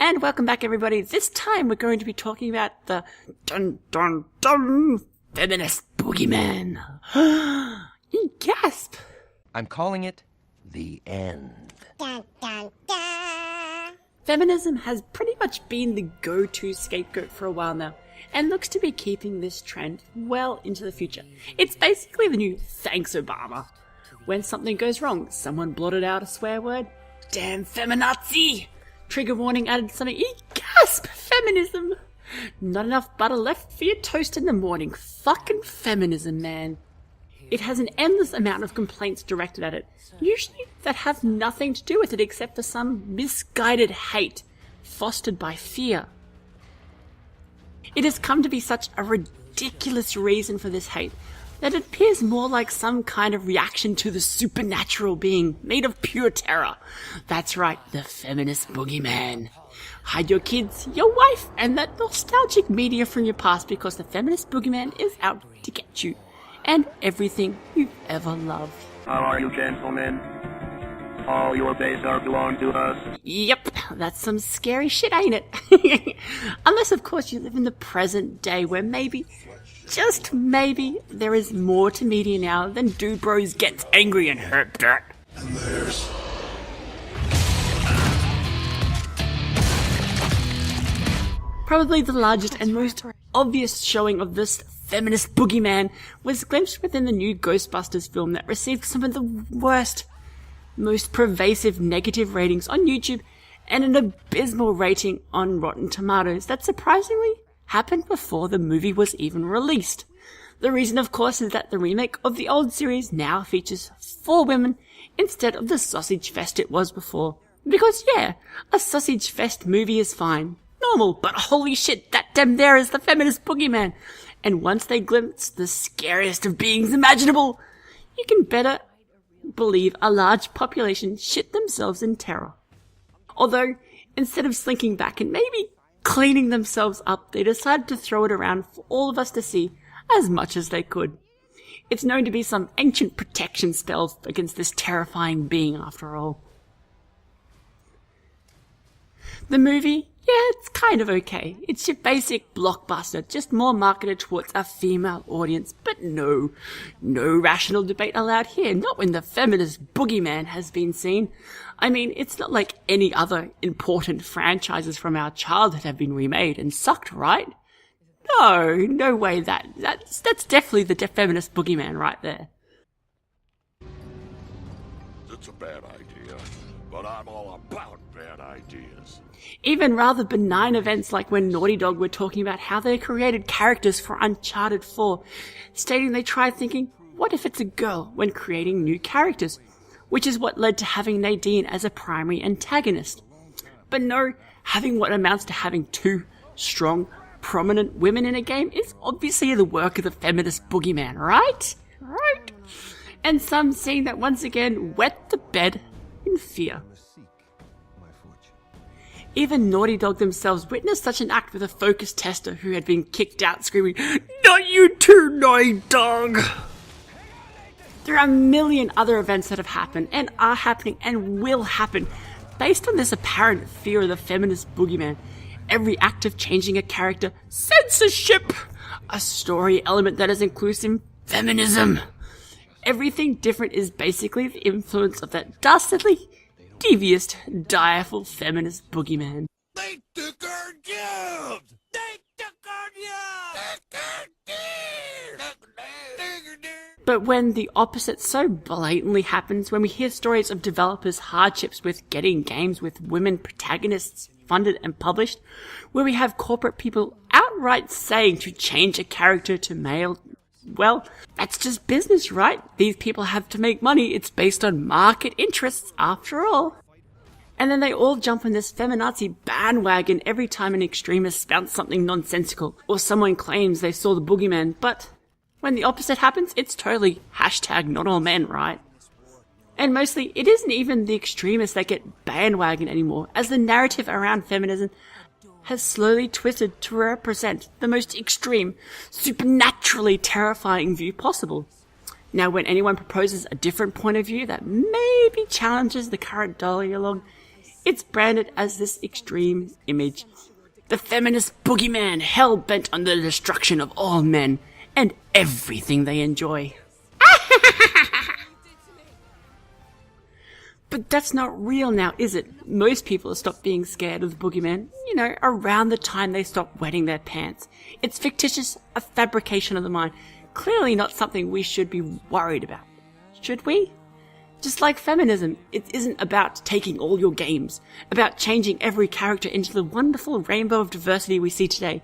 And welcome back, everybody. This time we're going to be talking about the dun Feminist Boogeyman. Gasp! I'm calling it the end. Dun, dun, dun. Feminism has pretty much been the go-to scapegoat for a while now, and looks to be keeping this trend well into the future. It's basically the new thanks Obama. When something goes wrong, someone blotted out a swear word. Damn feminazi! Trigger warning added something. Gasp! Feminism! Not enough butter left for your toast in the morning. Fucking feminism, man. It has an endless amount of complaints directed at it, usually that have nothing to do with it except for some misguided hate fostered by fear. It has come to be such a ridiculous reason for this hate that it appears more like some kind of reaction to the supernatural being made of pure terror. That's right, the feminist boogeyman. Hide your kids, your wife, and that nostalgic media from your past because the feminist boogeyman is out to get you and everything you've ever loved. How are you, gentlemen? All your days are belong to us. Yep, that's some scary shit, ain't it? Unless, of course, you live in the present day where maybe, just maybe, there is more to media now than Do Bros Gets Angry and Hurt Dirt. And there's Probably the largest and most obvious showing of this feminist boogeyman was glimpsed within the new Ghostbusters film that received some of the worst, most pervasive negative ratings on YouTube and an abysmal rating on Rotten Tomatoes that surprisingly happened before the movie was even released. The reason, of course, is that the remake of the old series now features 4 women instead of the sausage fest it was before. Because yeah, a sausage fest movie is fine, normal, but holy shit, that damn there is the feminist boogeyman. And once they glimpse the scariest of beings imaginable, you can better believe a large population shit themselves in terror. Although, instead of slinking back and maybe cleaning themselves up, they decided to throw it around for all of us to see as much as they could. It's known to be some ancient protection spell against this terrifying being after all. The movie, yeah, it's kind of okay. It's your basic blockbuster, just more marketed towards a female audience. But no rational debate allowed here, not when the feminist boogeyman has been seen. I mean, it's not like any other important franchises from our childhood have been remade and sucked, right? No way that's definitely the feminist boogeyman right there. it's a bad idea, but I'm all about bad ideas. Even rather benign events like when Naughty Dog were talking about how they created characters for Uncharted 4, stating they tried thinking, what if it's a girl when creating new characters? Which is what led to having Nadine as a primary antagonist. But no, having what amounts to having 2 strong, prominent women in a game is obviously the work of the feminist boogeyman, right? Right? And some seeing that once again wet the bed in fear. Even Naughty Dog themselves witnessed such an act with a focus tester who had been kicked out screaming, "Not you too, Naughty Dog!" There are a million other events that have happened and are happening and will happen based on this apparent fear of the feminist boogeyman. Every act of changing a character, censorship, a story element that is inclusive, feminism. Everything different is basically the influence of that dastardly, devious, direful feminist boogeyman. They took our jobs! They took our jobs! But when the opposite so blatantly happens, when we hear stories of developers' hardships with getting games with women protagonists funded and published, where we have corporate people outright saying to change a character to male, well, that's just business, right? These people have to make money. It's based on market interests, after all. And then they all jump on this feminazi bandwagon every time an extremist spouts something nonsensical, or someone claims they saw the boogeyman, but when the opposite happens, it's totally #not all men, right? And mostly, it isn't even the extremists that get bandwagon anymore, as the narrative around feminism has slowly twisted to represent the most extreme, supernaturally terrifying view possible. Now, when anyone proposes a different point of view that maybe challenges the current dialogue, It's branded as this extreme image. The feminist boogeyman, hell-bent on the destruction of all men and everything they enjoy. But that's not real now, is it? Most people have stopped being scared of the boogeyman, around the time they stop wetting their pants. It's fictitious, a fabrication of the mind. Clearly not something we should be worried about. Should we? Just like feminism, it isn't about taking all your games, about changing every character into the wonderful rainbow of diversity we see today.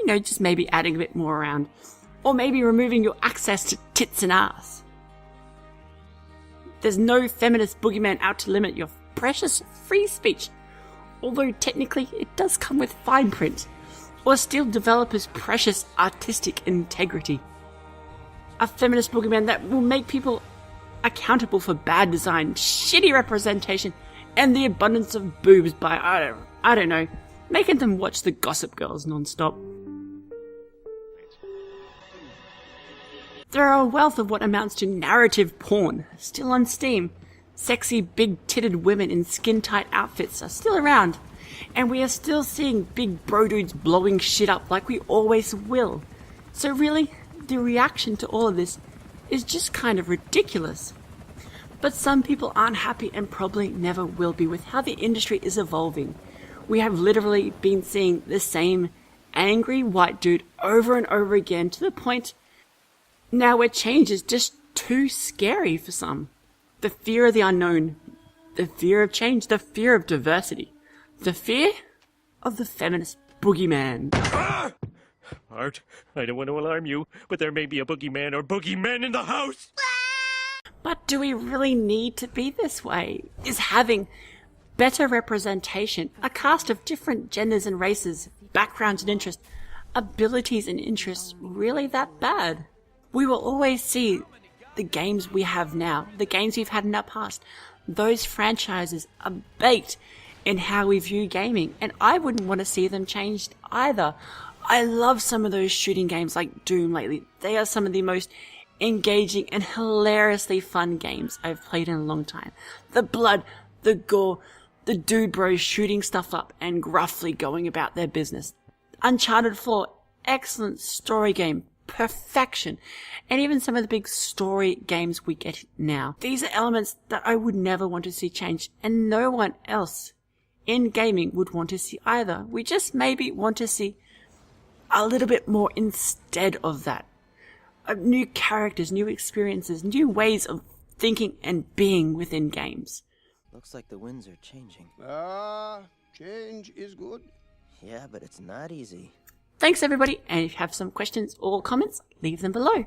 Just maybe adding a bit more around. Or maybe removing your access to tits and ass. There's no feminist boogeyman out to limit your precious free speech, although technically it does come with fine print, or steal developers' precious artistic integrity. A feminist boogeyman that will make people accountable for bad design, shitty representation, and the abundance of boobs by, I don't know, making them watch the Gossip Girls non-stop. There are a wealth of what amounts to narrative porn still on Steam. Sexy, big-titted women in skin-tight outfits are still around. And we are still seeing big bro dudes blowing shit up like we always will. So really, the reaction to all of this is just kind of ridiculous. But some people aren't happy and probably never will be with how the industry is evolving. We have literally been seeing the same angry white dude over and over again to the point now where change is just too scary for some. The fear of the unknown, the fear of change, the fear of diversity, the fear of the feminist boogeyman. Ah! Art, I don't want to alarm you, but there may be a boogeyman or boogeymen in the house! But do we really need to be this way? Is having better representation, a cast of different genders and races, backgrounds and interests, abilities and interests, really that bad? We will always see the games we have now, the games we've had in our past. Those franchises are baked in how we view gaming, and I wouldn't want to see them changed either. I love some of those shooting games like Doom lately. They are some of the most engaging and hilariously fun games I've played in a long time. The blood, the gore, the dude bros shooting stuff up and gruffly going about their business. Uncharted 4, excellent story game. Perfection, and even some of the big story games we get now. These are elements that I would never want to see changed, and no one else in gaming would want to see either. We just maybe want to see a little bit more instead of that. New characters, new experiences, new ways of thinking and being within games. Looks like the winds are changing. Change is good. Yeah, but it's not easy. Thanks everybody, and if you have some questions or comments, leave them below.